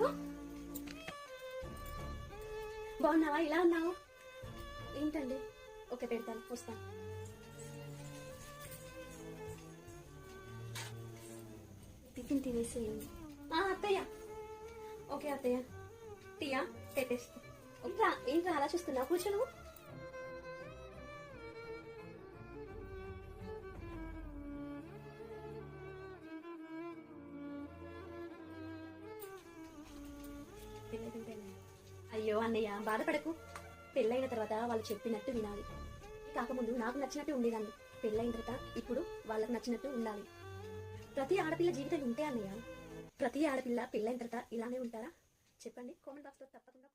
అయ్యో బాగున్నావా? ఇలా ఉన్నావు ఏంటండి? ఓకే పెడతాను, వస్తాను. టిఫిన్ తినేసేయండి. అత్తయ్య. ఓకే అత్తయ్య. టీయా? పెట్టేస్తా. ఏంట్రా అలా చూస్తున్నావు? కూర్చో నువ్వు. అయ్యో అన్నయ్య బాధపడకు. పెళ్ళైన తర్వాత వాళ్ళు చెప్పినట్టు వినాలి. కాకముందు నాకు నచ్చినట్టు ఉండేదాన్ని. పెళ్ళైన తర్వాత ఇప్పుడు వాళ్ళకు నచ్చినట్టు ఉండాలి. ప్రతి ఆడపిల్ల జీవితం ఉంటే అన్నయ్య. ప్రతి ఆడపిల్ల పెళ్ళైన తర్వాత ఇలానే ఉంటారా చెప్పండి? కామెంట్ బాక్స్ లో తప్పకుండా